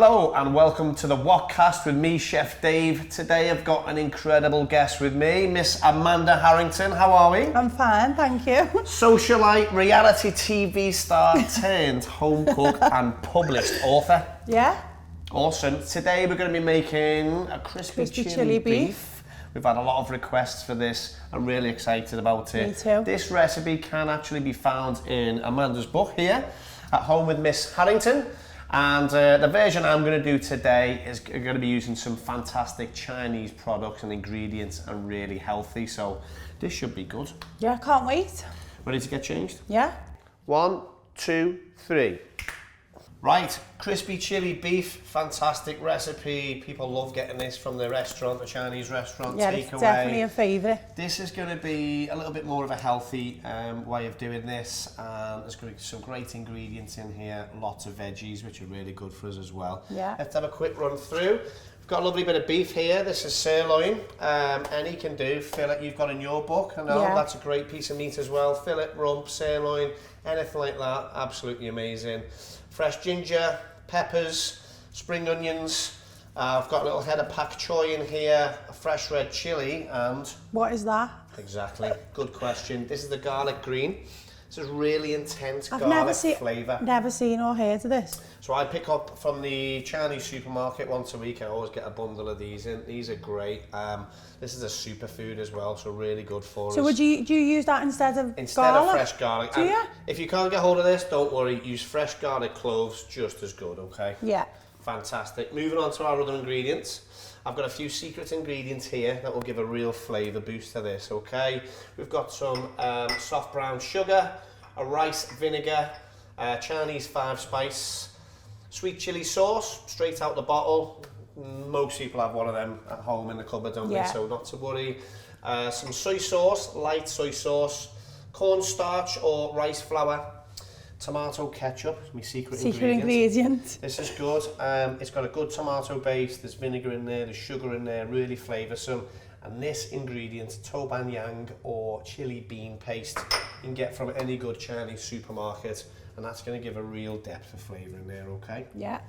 Hello and welcome to the Wokcast with me, Chef Dave. Today I've got an incredible guest with me, Miss Amanda Harrington. How are we? I'm fine, thank you. Socialite, reality TV star turned home cook and published author. Yeah. Awesome. Today we're going to be making a crispy chili beef. We've had a lot of requests for this. I'm really excited about it. Me too. This recipe can actually be found in Amanda's book here, At Home with Miss Harrington. And the version I'm going to do today is going to be using some fantastic Chinese products and ingredients and really healthy. So this should be good. Yeah, can't wait. Ready to get changed? Yeah. 1, 2, 3. Right, crispy chili beef, fantastic recipe. People love getting this from the restaurant, the Chinese restaurant, Yeah, takeaway. it's definitely a favourite. This is going to be a little bit more of a healthy way of doing this. There's going to be some great ingredients in here, lots of veggies, which are really good for us as well. Yeah. Let's have a quick run through. We've got a lovely bit of beef here. This is sirloin. Any can do. Fillet you've got in your book. I know that's a great piece of meat as well. Fillet, rump, sirloin, anything like that. Absolutely amazing. Fresh ginger, peppers, spring onions. I've got a little head of pak choy in here, a fresh red chilli, and... What is that? Exactly, good question. This is the garlic green. This is really intense garlic flavour. Never seen or heard of this. So I pick up from the Chinese supermarket once a week. I always get a bundle of these in. These are great. This is a superfood as well, so really good for us. So do you use that instead of of fresh garlic? Do you? If you can't get hold of this, don't worry. Use fresh garlic cloves, just as good, okay? Yeah. Fantastic. Moving on to our other ingredients. I've got a few secret ingredients here that will give a real flavour boost to this, okay? We've got some soft brown sugar, a rice vinegar, Chinese 5-spice, sweet chilli sauce, straight out the bottle. Most people have one of them at home in the cupboard, don't they? So not to worry. Some soy sauce, light soy sauce, cornstarch or rice flour, tomato ketchup, my secret ingredient. This is good. It's got a good tomato base, there's vinegar in there, there's sugar in there, really flavoursome. And this ingredient, toban yang or chili bean paste, you can get from any good Chinese supermarket, and that's going to give a real depth of flavour in there, okay? Yeah.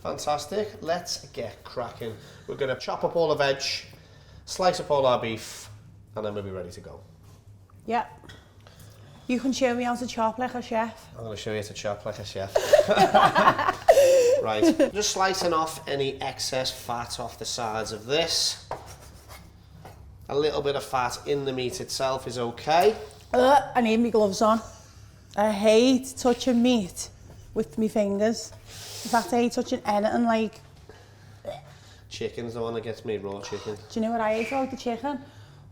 Fantastic. Let's get cracking. We're going to chop up all the veg, slice up all our beef, and then we'll be ready to go. Yeah. You can show me how to chop like a chef. I'm going to show you how to chop like a chef. Right, just slicing off any excess fat off the sides of this. A little bit of fat in the meat itself is okay. I need my gloves on. I hate touching meat with my fingers. In fact, I hate touching anything like... Chicken's the one that gets me, raw chicken. Do you know what I hate about the chicken?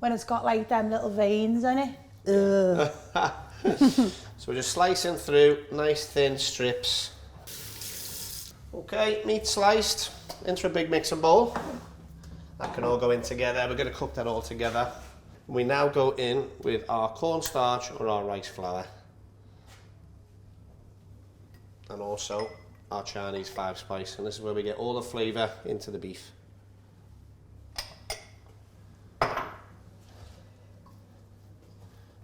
When it's got like them little veins in it. Ugh. So we're just slicing through nice thin strips. Okay, meat sliced into a big mixing bowl. That can all go in together. We're going to cook that all together. We now go in with our cornstarch or our rice flour. And also our Chinese 5-spice. And this is where we get all the flavour into the beef.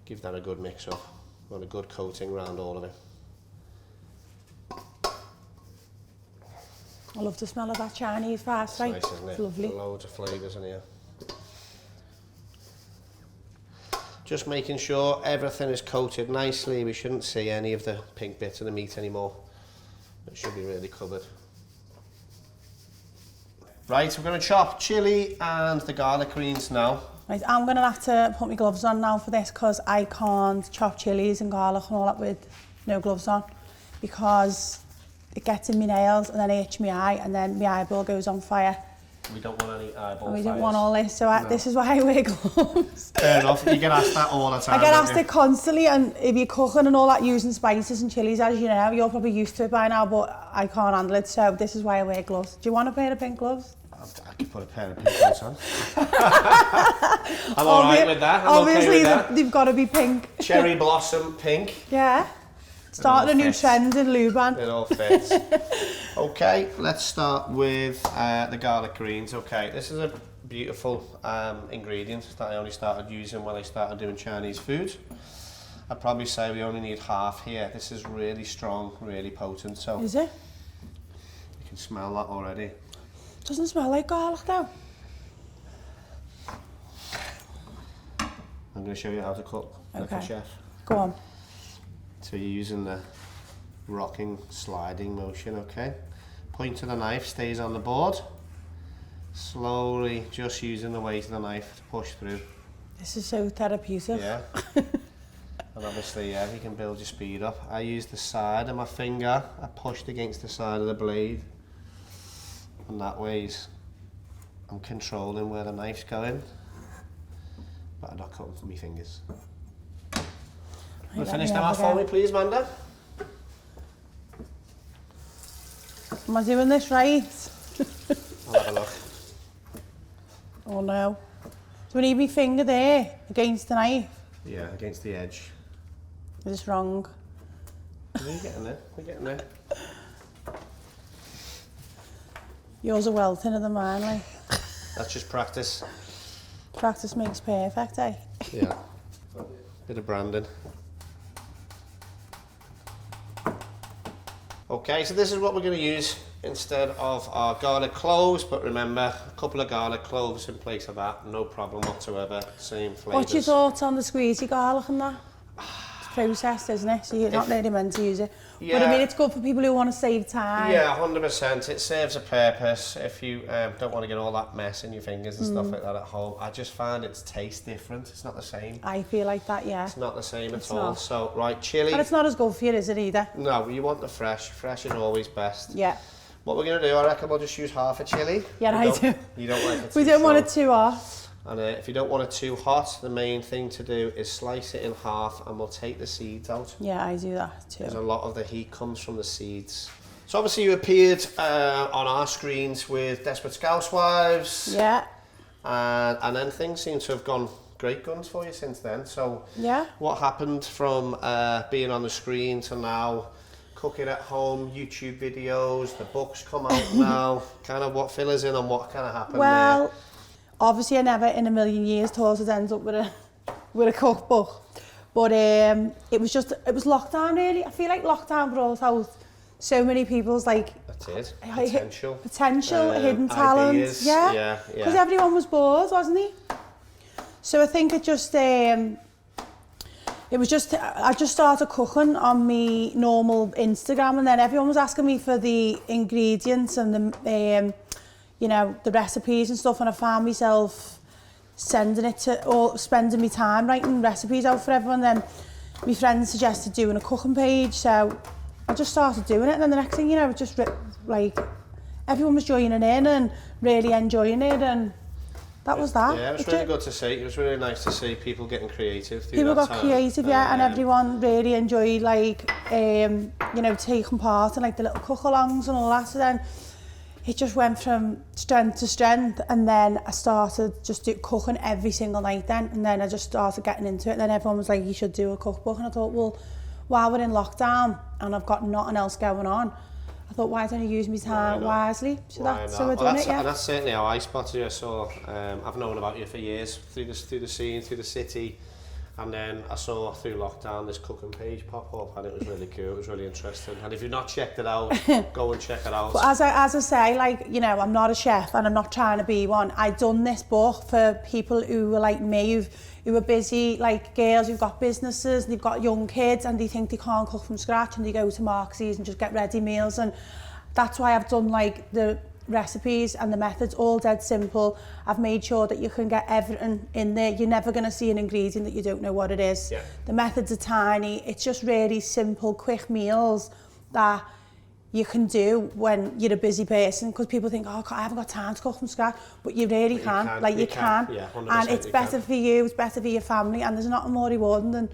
Give that a good mix up. Want a good coating around all of it. I love the smell of that Chinese 5-spice. It's nice, isn't it? It's lovely. Loads of flavours in here. Just making sure everything is coated nicely. We shouldn't see any of the pink bits of the meat anymore. It should be really covered. Right, we're going to chop chilli and the garlic greens now. Right, I'm going to have to put my gloves on now for this because I can't chop chilies and garlic and all that with no gloves on because it gets in my nails and then I itch my eye and then my eyeball goes on fire. We don't want any eyeball and we fires. don't want all this, so this is why I wear gloves. Fair enough, you get asked that all the time. I get asked it constantly, and if you're cooking and all that using spices and chilies, as you know, you're probably used to it by now, but I can't handle it, so this is why I wear gloves. Do you want a pair of pink gloves? I could put a pair of pink gloves on. I'm alright with that. Obviously, they've got to be pink. Cherry blossom pink. Yeah. Starting a new trend in Luban. It all fits. Okay, let's start with the garlic greens. Okay, this is a beautiful ingredient that I only started using when I started doing Chinese food. I'd probably say we only need half here. This is really strong, really potent. So is it? You can smell that already. Doesn't smell like garlic though. I'm going to show you how to cook, like a chef. Go on. So you're using the rocking, sliding motion, okay? Point of the knife stays on the board. Slowly, just using the weight of the knife to push through. This is so therapeutic. Yeah. And obviously, yeah, you can build your speed up. I use the side of my finger. I pushed against the side of the blade. And that way, I'm controlling where the knife's going. But I'm not cutting for my fingers. Will you finish them off for me, please, Amanda? Am I doing this right? I'll have a look. Oh no. Do I need my finger there against the knife? Yeah, against the edge. Is this wrong? We're getting there. We're getting there. Yours are well thinner than mine, like. That's just practice. Practice makes perfect, eh? Yeah. Bit of branding. Okay, so this is what we're going to use instead of our garlic cloves, but remember, a couple of garlic cloves in place of that, no problem whatsoever, same flavours. What's your thoughts on the squeezy garlic and that? It's processed, isn't it? So you're not really meant to use it. Yeah. But I mean, it's good for people who want to save time. Yeah, 100%. It serves a purpose if you don't want to get all that mess in your fingers and stuff like that at home. I just find its taste different. It's not the same. I feel like that, yeah. It's not the same It's at all. not. So, right, chilli. And it's not as good for you, is it, either? No, you want the fresh. Fresh is always best. Yeah. What we're going to do, I reckon we'll just use half a chilli. Yeah, I do. You don't like it We don't want it too hot. And if you don't want it too hot, the main thing to do is slice it in half and we'll take the seeds out. Yeah, I do that too. Because a lot of the heat comes from the seeds. So obviously you appeared on our screens with Desperate Housewives. Yeah. And then things seem to have gone great guns for you since then. So Yeah. what happened from being on the screen to now cooking at home, YouTube videos, the books come out now, kind of what fill us in on what kind of happened Well, there? obviously I never in a million years thought I'd end up with a cookbook. But it was lockdown really. I feel like lockdown brought out so many people's like That's it. Potential, hidden talents. Yeah. Because everyone was bored, wasn't he? So I think it just I just started cooking on my normal Instagram, and then everyone was asking me for the ingredients and the the recipes and stuff, and I found myself sending it to, or spending my time writing recipes out for everyone. Then my friends suggested doing a cooking page, so I just started doing it, and then the next thing you know, it just like everyone was joining in and really enjoying it, and that was that. Yeah, it was really good to see. It was really nice to see people getting creative. People got creative, yeah, and everyone really enjoyed like taking part in like the little cook-alongs and all that. So then it just went from strength to strength, and then I started just cooking every single night then, and then I just started getting into it, and then everyone was like, you should do a cookbook, and I thought, well, while we're in lockdown and I've got nothing else going on, I thought, why don't I use my time wisely? So I've done it, yeah. And that's certainly how I spotted you. I saw, I've known about you for years, through the scene, through the city, and then I saw through lockdown this cooking page pop up, and it was really cool, it was really interesting. And if you've not checked it out, go and check it out. But as I say, like, I'm not a chef and I'm not trying to be one. I done this book for people who were like me, who are busy, like girls who've got businesses, they've got young kids and they think they can't cook from scratch, and they go to Marx's and just get ready meals. And that's why I've done like the recipes and the methods all dead simple. I've made sure that you can get everything in there. You're never going to see an ingredient that you don't know what it is. Yeah. The methods are tiny. It's just really simple, quick meals that you can do when you're a busy person, because people think, oh, I haven't got time to cook from scratch, but you really can. You can. Yeah, 100% and it's better for you, it's better for your family, and there's nothing more rewarding than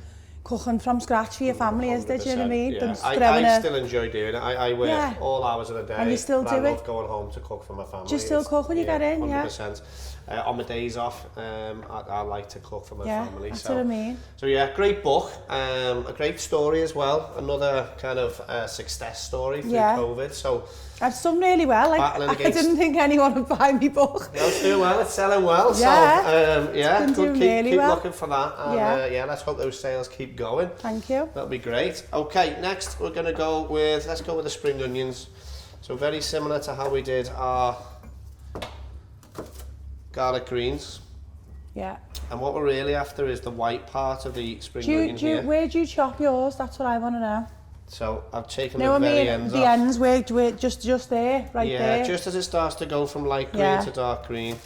cooking from scratch for your family, is there? Do you know what I mean? Yeah. I still enjoy doing it. I work all hours of the day. And you still do I it? love going home to cook for my family. Do you still cook when you get in? 100%. On my days off, I like to cook for my family. That's what I mean. So yeah, great book, a great story as well. Another kind of success story through COVID. So I've done really well. Like, I didn't think anyone would buy my book. No, it's doing well. It's selling well. Yeah. So good. Keep well. looking for that. And, let's hope those sales keep going. Thank you. That'll be great. Okay, next we're gonna let's go with the spring onions. So very similar to how we did our garlic greens. Yeah. And what we're really after is the white part of the spring onion here. Where do you chop yours? That's what I want to know. So I've taken the very ends off. The ends, where just there, right there. Yeah, just as it starts to go from light green to dark green.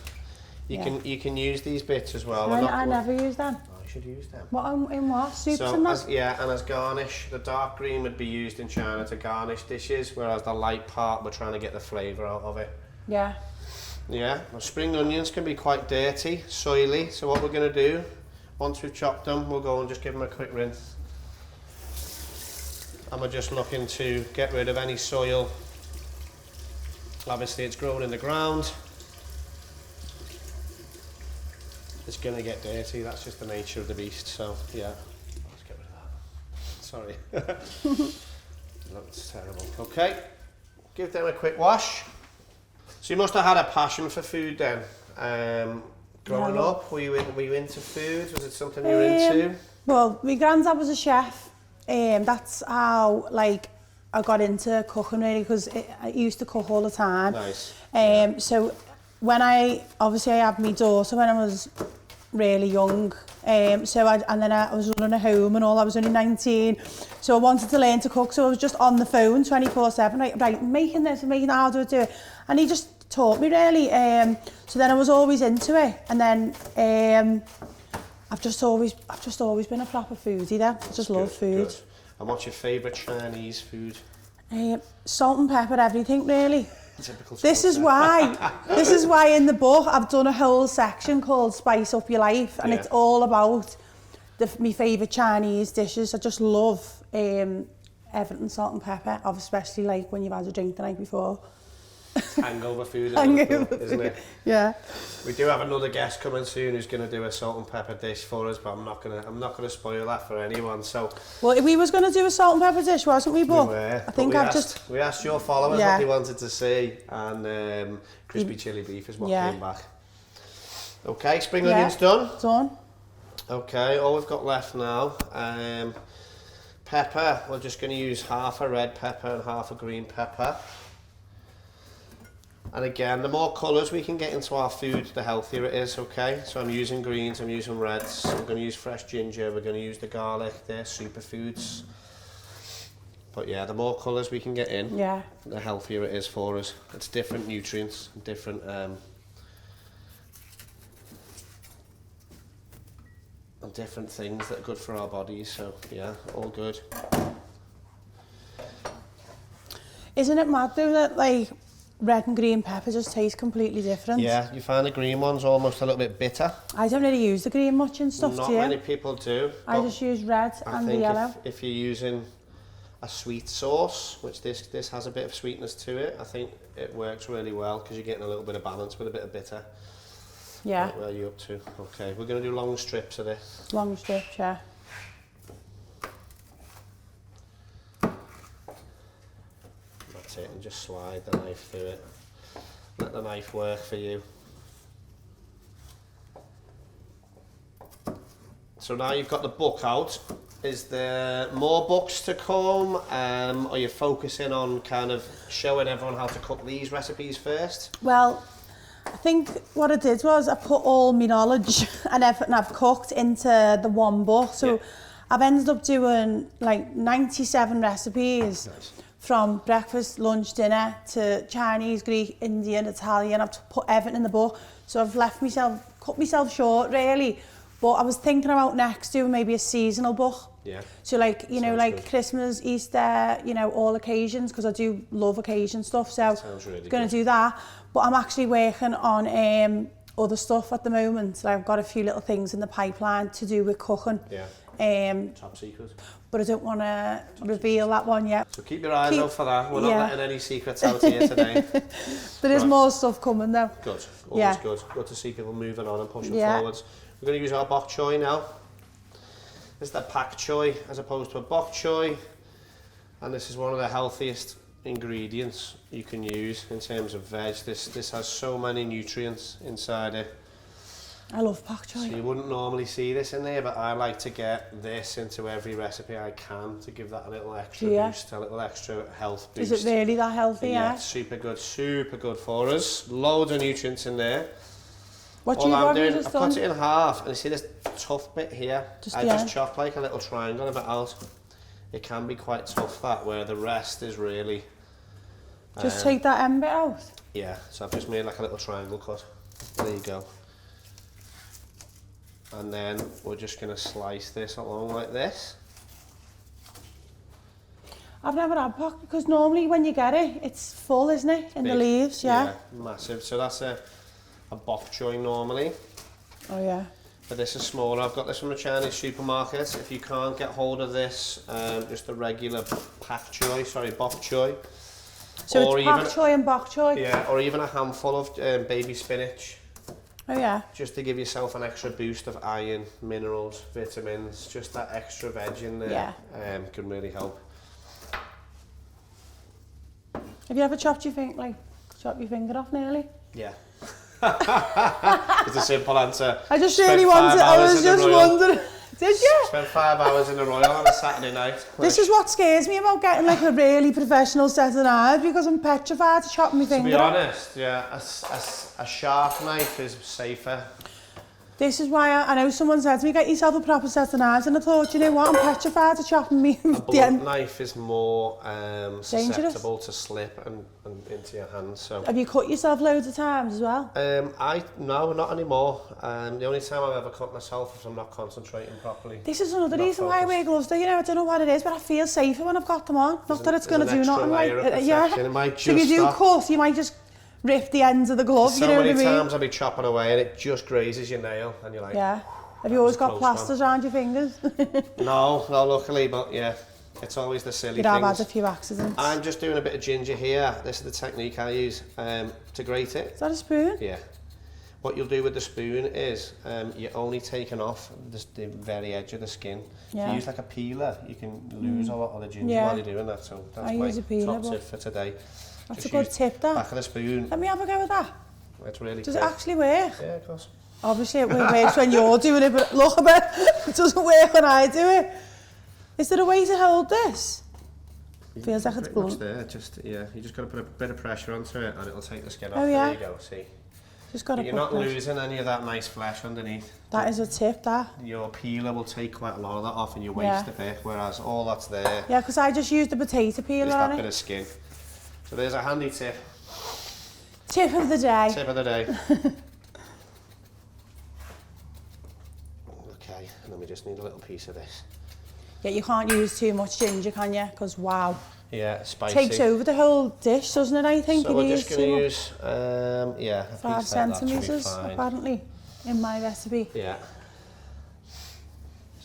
You can use these bits as well. I never use them. Oh, you should use them. What in what? Soups and that? And as garnish, the dark green would be used in China to garnish dishes, whereas the light part, we're trying to get the flavour out of it. Yeah. Yeah, well, spring onions can be quite dirty, soily, so what we're going to do, once we've chopped them, we'll go and just give them a quick rinse. And we're just looking to get rid of any soil. Obviously it's grown in the ground. It's going to get dirty, that's just the nature of the beast, so yeah. Let's get rid of that. Sorry. That's terrible. Okay, give them a quick wash. So you must have had a passion for food then. Growing up, were you into food? Was it something you were into? Well, my granddad was a chef. That's how I got into cooking really, because I used to cook all the time. Nice. So when I had my daughter when I was really young. And then I was running a home and all. I was only 19, so I wanted to learn to cook. So I was just on the phone 24/7, right, making this, making that, how do I do it? And he just taught me really. So then I was always into it, and then I've just always been a proper foodie. Then I just love food. Good. And what's your favourite Chinese food? Salt and pepper, everything really. Typical. This is why in the book I've done a whole section called Spice Up Your Life, and it's all about my favourite Chinese dishes. I just love everything salt and pepper, especially like when you've had a drink the night before. Hangover food, isn't it? Yeah. We do have another guest coming soon who's going to do a salt and pepper dish for us, but I'm not gonna spoil that for anyone. So. Well, we was going to do a salt and pepper dish, wasn't we? But we were. I think we asked your followers what they wanted to see, and crispy chili beef is what came back. Okay, spring onions done. Done. Okay, all we've got left now. Pepper. We're just going to use half a red pepper and half a green pepper. And again, the more colours we can get into our food, the healthier it is, okay? So I'm using greens, I'm using reds, I'm going to use fresh ginger, we're going to use the garlic, they're superfoods. But yeah, the more colours we can get in, the healthier it is for us. It's different nutrients, different and different things that are good for our bodies, so yeah, all good. Isn't it mad though that red and green pepper just taste completely different? Yeah, you find the green one's almost a little bit bitter. I don't really use the green much and stuff. Not many people do. I just use red and the yellow. If you're using a sweet sauce, which this has a bit of sweetness to it, I think it works really well because you're getting a little bit of balance with a bit of bitter. Yeah. Right, where are you up to? Okay, we're going to do long strips of this. Long strips, yeah. That's it, and just slide the knife through it. Let the knife work for you. So now you've got the book out. Is there more books to come? Are you focusing on kind of showing everyone how to cook these recipes first? Well, I think what I did was I put all my knowledge and everything I've cooked into the one book. So I've ended up doing 97 recipes. Nice. From breakfast, lunch, dinner to Chinese, Greek, Indian, Italian. I've put everything in the book. So I've cut myself short really. But I was thinking about next doing maybe a seasonal book. Yeah. So good. Christmas, Easter, all occasions, because I do love occasion stuff. So I'm going to do that. But I'm actually working on other stuff at the moment. I've got a few little things in the pipeline to do with cooking. Yeah. Top secret. But I don't want to reveal that one yet. So keep your eyes out for that. We're not letting any secrets out here today. There is more stuff coming though. Good. Always good. Good to see people moving on and pushing forwards. We're going to use our bok choy now. This is the pak choy as opposed to a bok choy. And this is one of the healthiest ingredients you can use in terms of veg. This has so many nutrients inside it. I love pak So choy. you wouldn't normally see this in there, but I like to get this into every recipe I can to give that a little extra boost, a little extra health boost. Is it really that healthy? Yeah, super good for us. Loads of nutrients in there. What do you want? I've cut it in half, and you see this tough bit here? I just chop like a little triangle of it out. It can be quite tough that, where the rest is really... Just take that end bit out? Yeah, so I've just made like a little triangle cut. There you go. And then we're just going to slice this along like this. I've never had pak, because normally when you get it, it's full, isn't it? In the leaves, yeah. Massive. So that's a bok choy normally. Oh yeah. But this is smaller. I've got this from a Chinese supermarket. If you can't get hold of this, just a regular bok choy. So or it's pak choy and bok choy? Yeah, or even a handful of baby spinach. Oh yeah. Just to give yourself an extra boost of iron, minerals, vitamins, just that extra veg in there can really help. Have you ever chopped your finger off nearly? Yeah. It's a simple answer. I just really wanted, I was just wondering. Did you? Spent 5 hours in the Royal on a Saturday night. This is what scares me about getting like a really professional set of knives, because I'm petrified to chop my finger off. To be honest, yeah, a sharp knife is safer. This is why I know someone said to me, get yourself a proper set of knives, and I thought, you know what, I'm petrified to chop me. A blunt knife is more susceptible to slip and into your hands. So. Have you cut yourself loads of times as well? No, not anymore. The only time I've ever cut myself is if I'm not concentrating properly. This is another reason why I wear gloves though, you know, I don't know what it is, but I feel safer when I've got them on. Not that it's going to do nothing, like, so if you do cut, you might just rip the ends of the glove, you know what I mean? So many times I'll be chopping away and it just grazes your nail and you're like... Yeah. Have you always got plasters around your fingers? No, luckily, but yeah, it's always the silly things. I've had a few accidents. I'm just doing a bit of ginger here. This is the technique I use to grate it. Is that a spoon? Yeah. What you'll do with the spoon is you're only taking off the very edge of the skin. Yeah. If you use like a peeler, you can lose a lot of the ginger while you're doing that. So that's my top tip for today. That's a good tip, that. Back of the spoon. Let me have a go with that. It's really Does it actually work? Yeah, of course. Obviously it works when you're doing it, but look a bit, it doesn't work when I do it. Is there a way to hold this? Feels like it's blunt. There, you just got to put a bit of pressure onto it and it'll take the skin off. Oh yeah. There you go, see. Just got to You're not losing any of that nice flesh underneath. That is a tip, that. Your peeler will take quite a lot of that off and you waste a bit, whereas all that's there... Yeah, because I just used the potato peeler on it. That bit of skin. So there's a handy tip. Tip of the day. Tip of the day. Okay, and then we just need a little piece of this. Yeah, you can't use too much ginger, can you? Because wow. Yeah, spicy. Takes over the whole dish, doesn't it, I think? So we're just going to use, a 5 centimetres, apparently, in my recipe. Yeah.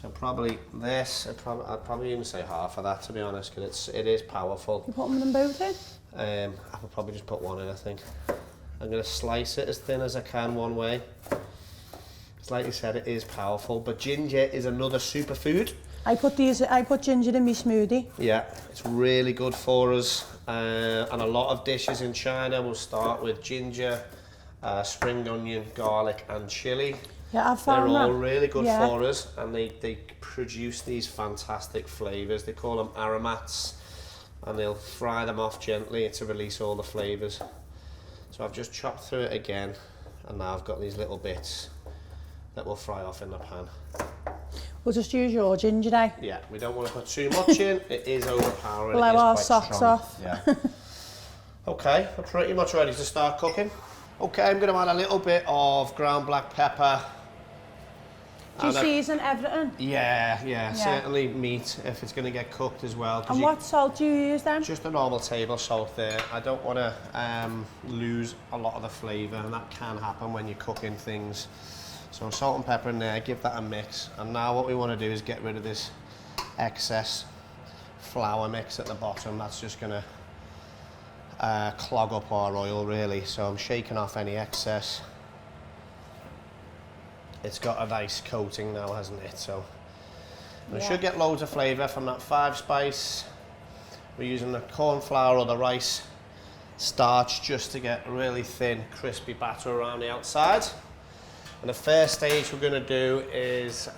So probably this, I'd probably even say half of that, to be honest, because it is powerful. You put them both in? I will probably just put one in, I think. I'm going to slice it as thin as I can one way. Because like you said, it is powerful, but ginger is another superfood. I put ginger in my smoothie. Yeah, it's really good for us. And a lot of dishes in China will start with ginger, spring onion, garlic and chili. Yeah, I've found They're all really good for us, and they produce these fantastic flavours. They call them aromats, and they'll fry them off gently to release all the flavours. So I've just chopped through it again, and now I've got these little bits that will fry off in the pan. We'll just use your ginger now. Yeah, we don't want to put too much in. It is overpowering. Blow our socks off. Yeah. Okay, we're pretty much ready to start cooking. Okay, I'm going to add a little bit of ground black pepper. Do you season everything? Yeah, certainly meat if it's going to get cooked as well. And what salt do you use then? Just a normal table salt there. I don't want to lose a lot of the flavour, and that can happen when you're cooking things. So salt and pepper in there, give that a mix. And now what we want to do is get rid of this excess flour mix at the bottom. That's just going to clog up our oil really. So I'm shaking off any excess. It's got a nice coating now, hasn't it? So we should get loads of flavour from that 5 spice. We're using the corn flour or the rice starch just to get a really thin, crispy batter around the outside. And the first stage we're going to do is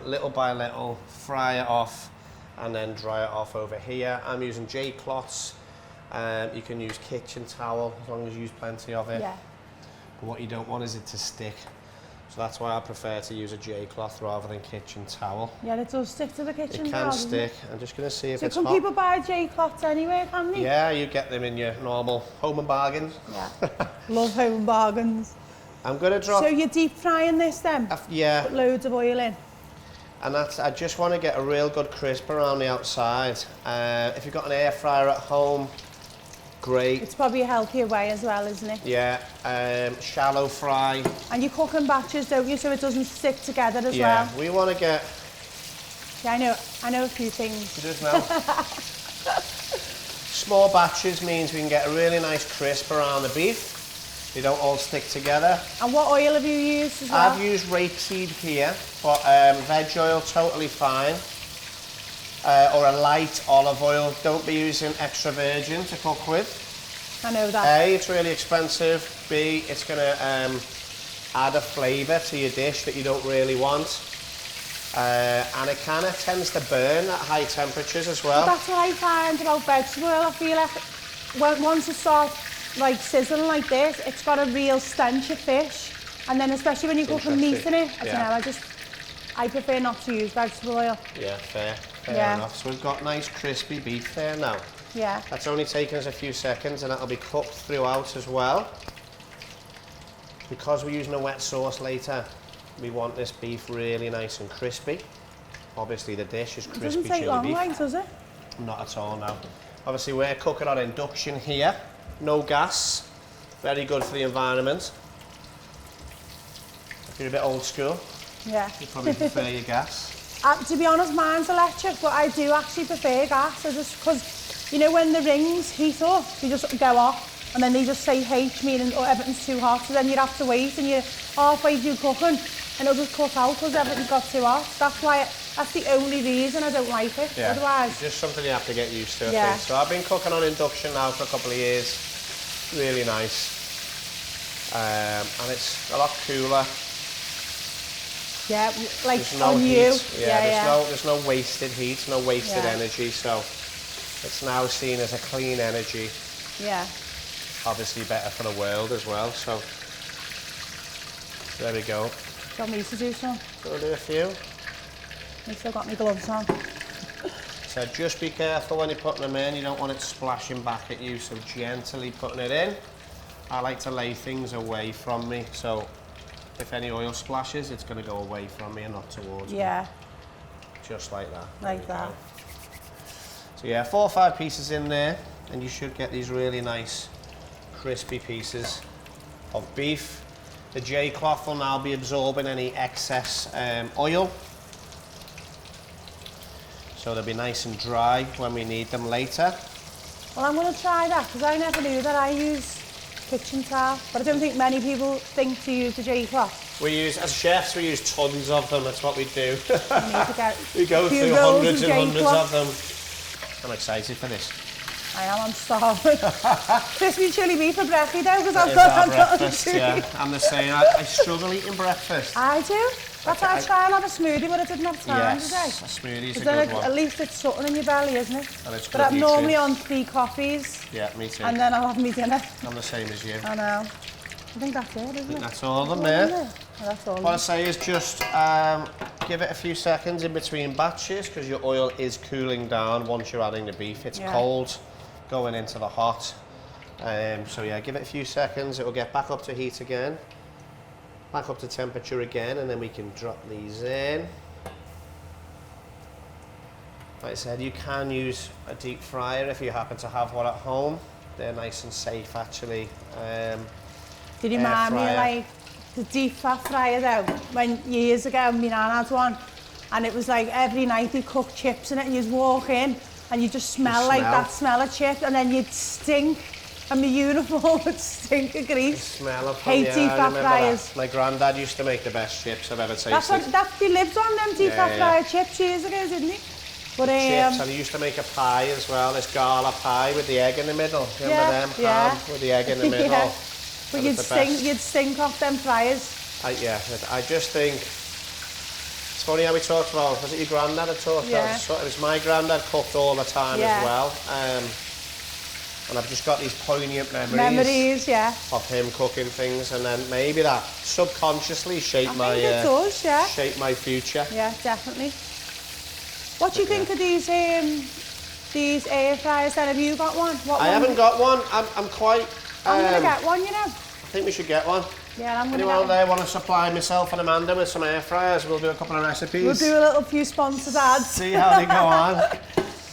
little by little fry it off and then dry it off over here. I'm using J cloths. You can use kitchen towel as long as you use plenty of it. Yeah. But what you don't want is it to stick. So that's why I prefer to use a J cloth rather than kitchen towel. Yeah, it does stick to the kitchen It towel, can doesn't it? stick. I'm just going to see if So it's can hot. people buy J cloths anyway, can they? Yeah, you get them in your normal home and bargains. Yeah. Love home bargains. I'm going to drop... So you're deep frying this then? Yeah. Put loads of oil in? And that's, I just want to get a real good crisp around the outside. If you've got an air fryer at home, great. It's probably a healthier way as well, isn't it? Yeah, shallow fry. And you cook in batches, don't you, so it doesn't stick together as well? Yeah, we want to get... Yeah, I know a few things. You just know. Small batches means we can get a really nice crisp around the beef. They don't all stick together. And what oil have you used as well? I've used rapeseed here, but veg oil, totally fine. Or a light olive oil. Don't be using extra virgin to cook with. I know that. A, it's really expensive. B, it's going to add a flavour to your dish that you don't really want. And it kind of tends to burn at high temperatures as well. But that's what I find about vegetable oil. I feel like once it starts like sizzling like this, it's got a real stench of fish. And then especially when you cook meat in it, I don't know, I prefer not to use vegetable oil. Yeah, fair enough. So we've got nice crispy beef there now. Yeah. That's only taken us a few seconds and that'll be cooked throughout as well. Because we're using a wet sauce later, we want this beef really nice and crispy. Obviously the dish is crispy chili beef. It doesn't take long, like, does it? Not at all, no. Obviously we're cooking on induction here. No gas. Very good for the environment. If you're a bit old school, yeah, you probably prefer your gas. To be honest, mine's electric, but I do actually prefer gas. Because, you know, when the rings heat up, they just go off, and then they just say H, meaning everything's too hot, so then you'd have to wait, and you're halfway through cooking, and it'll just cut out because everything's got too hot. That's the only reason I don't like it. Yeah, otherwise, it's just something you have to get used to, I yeah. think. So I've been cooking on induction now for a couple of years. Really nice. And it's a lot cooler. Yeah, like there's no on heat. you. There's no wasted heat, no wasted energy, so it's now seen as a clean energy. Yeah. Obviously better for the world as well, so there we go. Do you want me to do some? Gonna do a few. I've still got my gloves on. So just be careful when you're putting them in, you don't want it splashing back at you, so gently putting it in. I like to lay things away from me, so if any oil splashes, it's going to go away from me and not towards me. Yeah. Just like that. Like that. Go. So yeah, 4 or 5 pieces in there, and you should get these really nice, crispy pieces of beef. The J cloth will now be absorbing any excess oil. So they'll be nice and dry when we need them later. Well, I'm going to try that because I never knew that. I use kitchen towel, but I don't think many people think to use the J cloth. We use, as chefs, we use tons of them. That's what we do. We go through hundreds and hundreds of them. I'm excited for this. I am, I'm starving. Crispy chili beef for breakfast though, because I've got breakfast. Yeah, I'm the same. I struggle eating breakfast. I do. That's why I try and have a smoothie, but I didn't have time today. Yes, a smoothie's a then good one. At least it's something in your belly, isn't it? And it's but I'm normally on 3 coffees. Yeah, me too. And then I'll have me dinner. I'm the same as you. I know. I think that's it, isn't it? That's all of them there. Yeah, that's all. What I say is just give it a few seconds in between batches because your oil is cooling down once you're adding the beef. It's cold going into the hot. So yeah, give it a few seconds. It will get back up to heat again. Back up to temperature again, and then we can drop these in. Like I said, you can use a deep fryer if you happen to have one at home. They're nice and safe, actually. Did you remind me of, like, the deep fat fryer though? When years ago, my nan had one, and it was like every night they cooked chips in it, and you'd walk in, and you just smell like that smell of chips, and then you'd stink. And my uniform would stink of grease. The smell of hate deep fat fryers. My granddad used to make the best chips I've ever tasted. He lived on them deep fat fryer chips years ago, didn't he? But, chips, and he used to make a pie as well, this gala pie with the egg in the middle. Remember them? Ham with the egg in the middle. But you'd stink off them fryers. I just think it's funny how we talked about, was it your granddad that talked about? It was my granddad cooked all the time as well. And I've just got these poignant memories of him cooking things, and then maybe that subconsciously shaped shaped my future. Yeah, definitely. What do you think of these air fryers then? Have you got one? I haven't got one. I'm quite... I'm going to get one, you know. I think we should get one. Yeah, I'm going to get one. Anyone there want to supply myself and Amanda with some air fryers? We'll do a couple of recipes. We'll do a little few sponsored ads. See how they go on.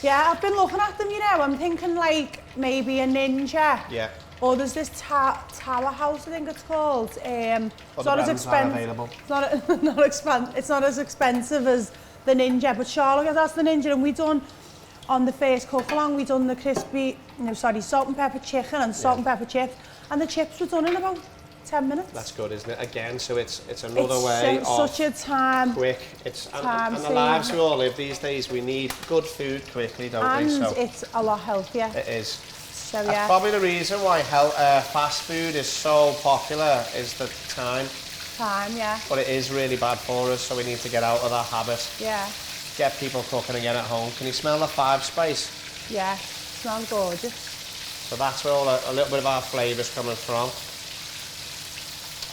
Yeah, I've been looking at them, you know. I'm thinking like maybe a Ninja. Yeah. Or there's this Tower House, I think it's called. It's not as expensive. It's not as expensive as the Ninja, but Charlotte, that's the Ninja, and we done on the first cook along. We done the salt and pepper chicken and salt and pepper chips, and the chips were done in about 10 minutes. That's good, isn't it? Again, so it's another way of such a time quick. And the lives we all live these days, we need good food quickly, don't we? So it's a lot healthier. It is. So That's probably the reason why fast food is so popular, is the time. But it is really bad for us, so we need to get out of that habit. Yeah. Get people cooking again at home. Can you smell the 5-spice? Yeah, smells gorgeous. So that's where a little bit of our flavour's coming from.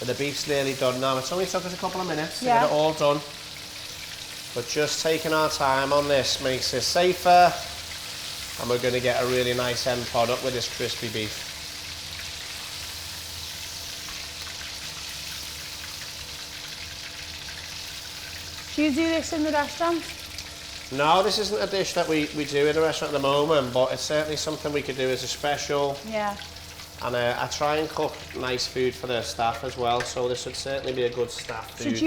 And the beef's nearly done now. It's only took us a couple of minutes to get it all done. But just taking our time on this makes it safer, and we're going to get a really nice end product with this crispy beef. Do you do this in the restaurant? No, this isn't a dish that we do in the restaurant at the moment, but it's certainly something we could do as a special. Yeah. And I try and cook nice food for the staff as well, so this would certainly be a good staff food dish.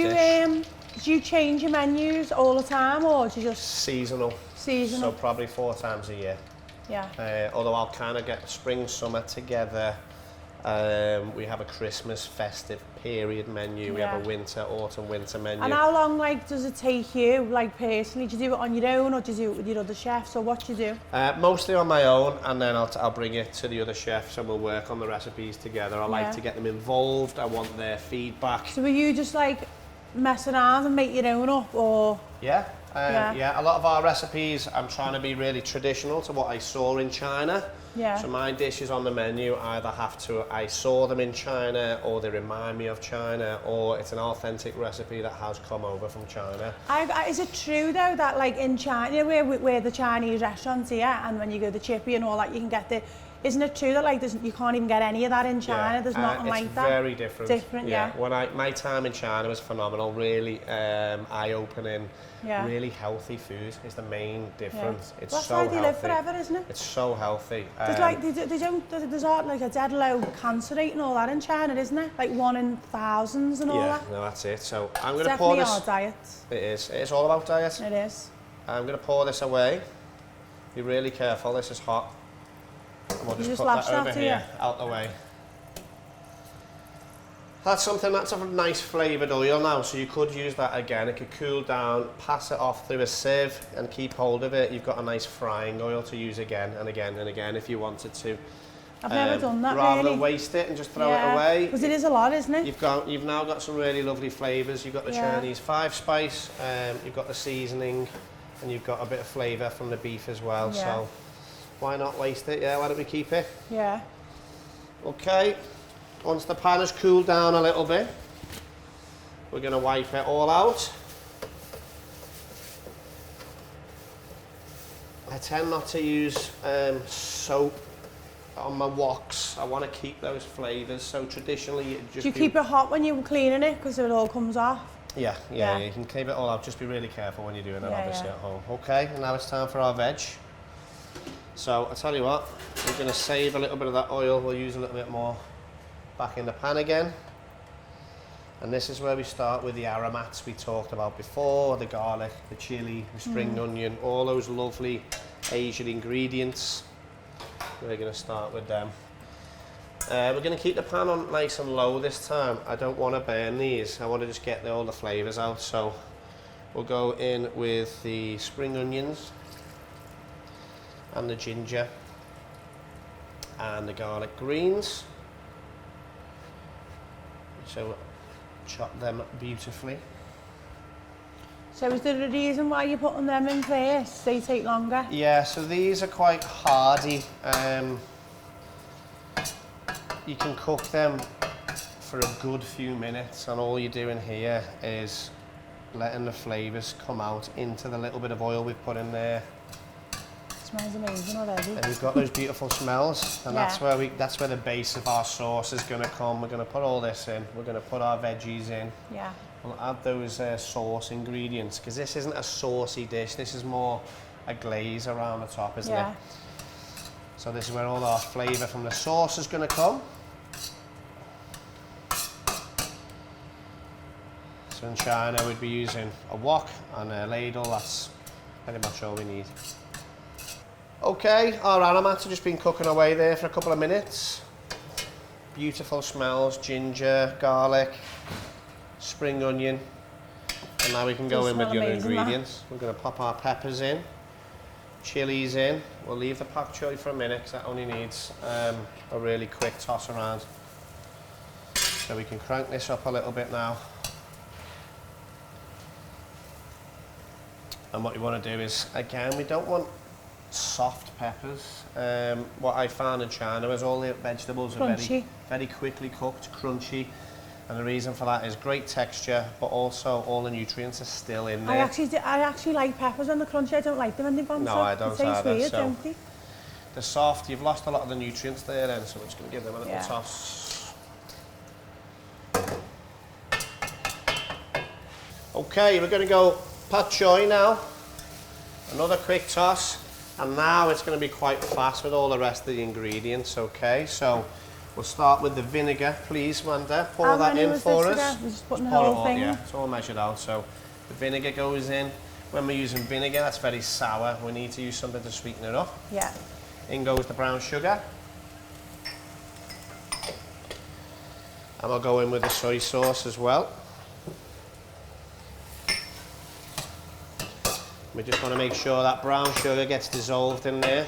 Do you change your menus all the time, or do you just... Seasonal. So probably 4 times a year. Yeah. Although I'll kind of get spring, summer together. We have a Christmas festive period menu. We have a winter, autumn, winter menu. And how long does it take you, personally? Do you do it on your own, or do you do it with your other chefs, or what do you do? Mostly on my own, and then I'll bring it to the other chefs and we'll work on the recipes together. I like to get them involved. I want their feedback. So are you just mess around and make your own up, or...? Yeah, a lot of our recipes, I'm trying to be really traditional to what I saw in China. Yeah. So my dishes on the menu either I saw them in China, or they remind me of China, or it's an authentic recipe that has come over from China. Is it true though that in China, where the Chinese restaurants here, and when you go to Chippy and all that, you can get isn't it true that you can't even get any of that in China? There's nothing like that. It's very different. Yeah. My time in China was phenomenal, really eye-opening. Yeah. Really healthy food is the main difference. Yeah. It's that's so why healthy. They live forever, isn't it? It's so healthy. There's a dead low cancer rate and all that in China, isn't it? 1 in thousands and all that. Yeah, no, that's it. So I'm going to pour this. Definitely our diet. It is. It is all about diet. It is. I'm going to pour this away. Be really careful. This is hot. And we'll just put that over here, out the way. That's something that's a nice flavoured oil now, so you could use that again. It could cool down, pass it off through a sieve and keep hold of it. You've got a nice frying oil to use again and again and again if you wanted to. I've never done that rather than waste it and just throw it away. Because it is a lot, isn't it? You've now got some really lovely flavours. You've got the Chinese 5-spice, you've got the seasoning, and you've got a bit of flavour from the beef as well. Yeah. So why not waste it? Yeah, why don't we keep it? Yeah. Okay. Once the pan has cooled down a little bit, we're going to wipe it all out. I tend not to use soap on my woks. I want to keep those flavours, so traditionally it just... Do you keep it hot when you're cleaning it, because it all comes off? Yeah, you can keep it all out. Just be really careful when you're doing it, obviously, at home. Okay, and now it's time for our veg. So, I'll tell you what, we're going to save a little bit of that oil. We'll use a little bit more back in the pan again. And this is where we start with the aromats we talked about before, the garlic, the chili, the spring onion, all those lovely Asian ingredients. We're going to start with them. We're going to keep the pan on nice and low this time. I don't want to burn these. I want to just get all the flavours out. So we'll go in with the spring onions and the ginger and the garlic greens. So chop them beautifully. So is there a reason why you're putting them in first? They take longer? Yeah, so these are quite hardy. You can cook them for a good few minutes, and all you're doing here is letting the flavours come out into the little bit of oil we've put in there. It smells amazing already. And we've got those beautiful smells, and Yeah. that's where the base of our sauce is going to come. We're going to put all this in. We're going to put our veggies in. Yeah. We'll add those sauce ingredients, because this isn't a saucy dish. This is more a glaze around the top, isn't it? So this is where all our flavour from the sauce is going to come. So in China we'd be using a wok and a ladle. That's pretty much all we need. Okay, our aromats have just been cooking away there for a couple of minutes. Beautiful smells, ginger, garlic, spring onion. And now we can go in with the other ingredients. We're going to pop our peppers in, chilies in. We'll leave the pak choi for a minute because that only needs a really quick toss around. So we can crank this up a little bit now. And what we want to do is, again, we don't want soft peppers. What I found in China is all the vegetables are very quickly cooked, crunchy. And the reason for that is great texture, but also all the nutrients are still in there. I actually like peppers when they're crunchy. I don't like them when they've gone soft. No, I don't either. Weird, so don't they? the soft, you've lost a lot of the nutrients there then, so we're just going to give them a little toss. Okay, we're going to go pak choi now. Another quick toss. And now it's going to be quite fast with all the rest of the ingredients, okay? So we'll start with the vinegar, please, Wanda. Pour that in for us. We're just putting the whole thing. Yeah, it's all measured out. So the vinegar goes in. When we're using vinegar, that's very sour. We need to use something to sweeten it up. Yeah. In goes the brown sugar. And we'll go in with the soy sauce as well. We just want to make sure that brown sugar gets dissolved in there.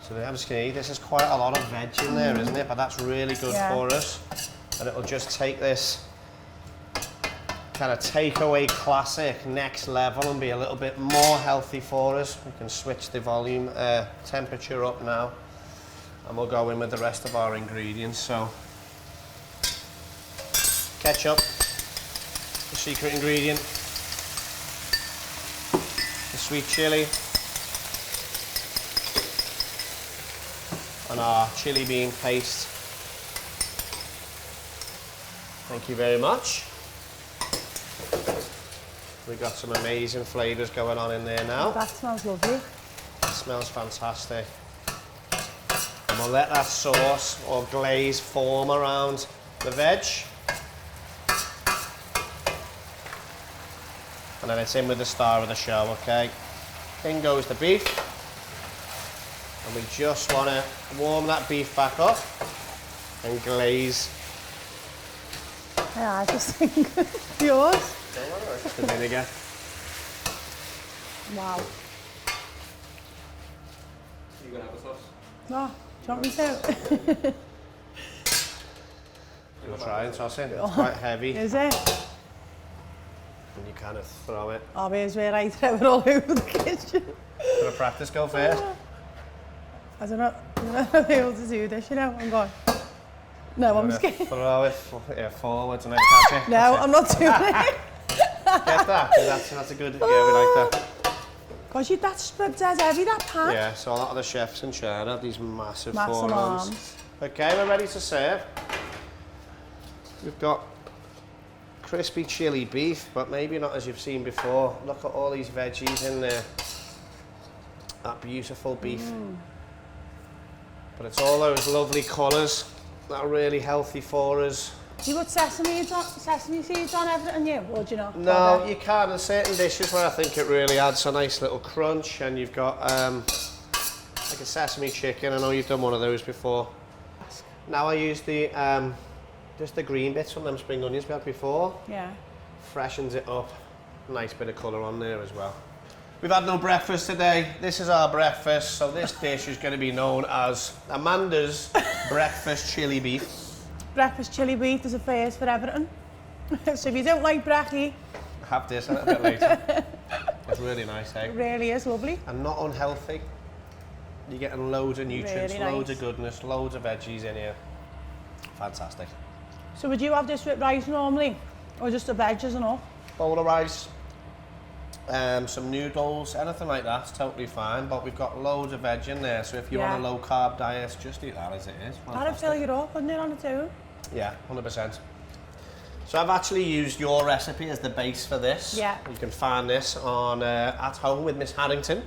So I'm just going to eat. This is quite a lot of veg in there, isn't it? But that's really good for us. And it'll just take this kind of takeaway classic next level and be a little bit more healthy for us. We can switch the volume temperature up now. And we'll go in with the rest of our ingredients. So ketchup. The secret ingredient, the sweet chili, and our chili bean paste. Thank you very much. We've got some amazing flavours going on in there now. That smells lovely. It smells fantastic. And we'll let that sauce or glaze form around the veg. And then it's in with the star of the show, okay? In goes the beef. And we just want to warm that beef back up and glaze. Yeah, I just think yours. The vinegar. Wow. You gonna have a sauce? No, do you want me to? We'll try and toss it. It's quite heavy. Is it? And you kind of throw it. Oh, here's where I throw it all over the kitchen. Gonna practice go first. I don't know. I'm not able to do this, you know. I'm going. No, I'm scared. Throw it forwards and then catch it. No, I'm not doing it. Get that? That's a good. Yeah, we like that. Gosh, that's dead heavy, that pan. Yeah, so a lot of the chefs in China have these massive Massive forearms. arms. Okay, we're ready to serve. We've got crispy chili beef, but maybe not as you've seen before. Look at all these veggies in there. That beautiful beef. But it's all those lovely colours that are really healthy for us. Do you put sesame seeds on everything, you? Or do you not? No, you can. There's certain dishes where I think it really adds a nice little crunch, and you've got like a sesame chicken. I know you've done one of those before. Now I use the just the green bits from them spring onions we had before. Yeah. Freshens it up. Nice bit of colour on there as well. We've had no breakfast today. This is our breakfast, so this dish is going to be known as Amanda's breakfast chili beef. breakfast chili beef is a first for everything. So if you don't like brekkie, Have this a little bit later. It's really nice, eh? it really is lovely. And not unhealthy. You're getting loads of nutrients, Really loads nice. of goodness, loads of veggies in here. Fantastic. So would you have this with rice normally? Or just the veg is enough? Bowl of rice, some noodles, anything like that's totally fine. But we've got loads of veg in there, so if you're on a Yeah. low carb diet, just eat that as it is. That'd fill you up, wouldn't it, on its own? Yeah, 100%. So I've actually used your recipe as the base for this. Yeah. You can find this on At Home with Miss Harrington.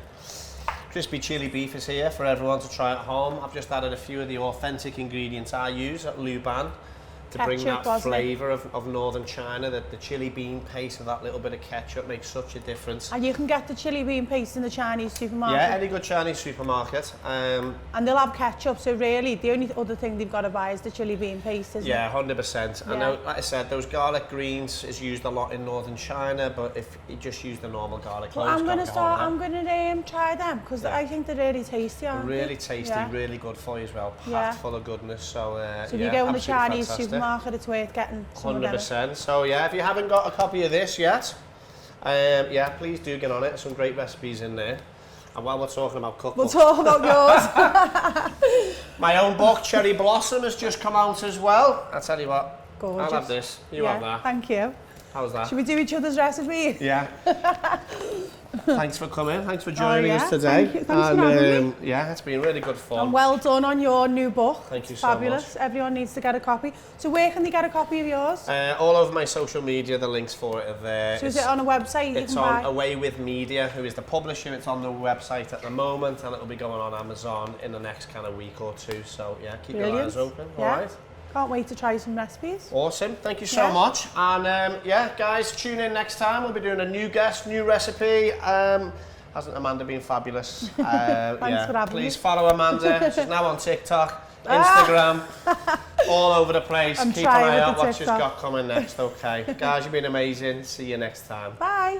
Crispy chili beef is here for everyone to try at home. I've just added a few of the authentic ingredients I use at Luban to bring Ketchup, that wasn't it? flavour of northern China. The chili bean paste and that little bit of ketchup makes such a difference. And you can get the chili bean paste in the Chinese supermarket. Yeah, any good Chinese supermarket. And they'll have ketchup, so really the only other thing they've got to buy is the chili bean paste, isn't Yeah, it? 100%. I Yeah. know, like I said, those garlic greens is used a lot in northern China, but if you just use the normal garlic Well, cloves, I'm going to can't go wrong start, there. I'm going to try them, because Yeah. I think they're really tasty, aren't they? Really tasty, Yeah. really good for you as well, packed Yeah. full of goodness. So, So if yeah, you go in the absolutely Chinese fantastic. supermarket, it's worth getting some of them. 100%. So yeah, if you haven't got a copy of this yet, yeah, please do get on it. Some great recipes in there. And while we're talking about cookbooks, We'll talk about yours. my own book, Cherry Blossom, has just come out as well. I tell you what, Gorgeous. I'll have this. You Yeah, have that. Thank you. How's that? Should we do each other's recipe? Yeah. Thanks for coming. Thanks for joining us today. Thank you. Thanks for having me. Yeah, it's been really good fun. And well done on your new book. Thank you It's so fabulous. Everyone needs to get a copy. So where can they get a copy of yours? All over my social media, the links for it are there. So is it on a website you It's can on buy? Away With Media, who is the publisher. It's on the website at the moment, and it'll be going on Amazon in the next kind of week or two. So yeah, keep your eyes open. Yeah. All right. Can't wait to try some recipes. Awesome. Thank you so Yeah. much. And yeah, guys, tune in next time. We'll be doing a new guest, new recipe. Hasn't Amanda been fabulous? Thanks for having Please me. follow Amanda. She's now on TikTok, Instagram, all over the place. I'm Keep an trying eye with out the what she's TikTok. got coming next. Okay, guys, you've been amazing. See you next time. Bye.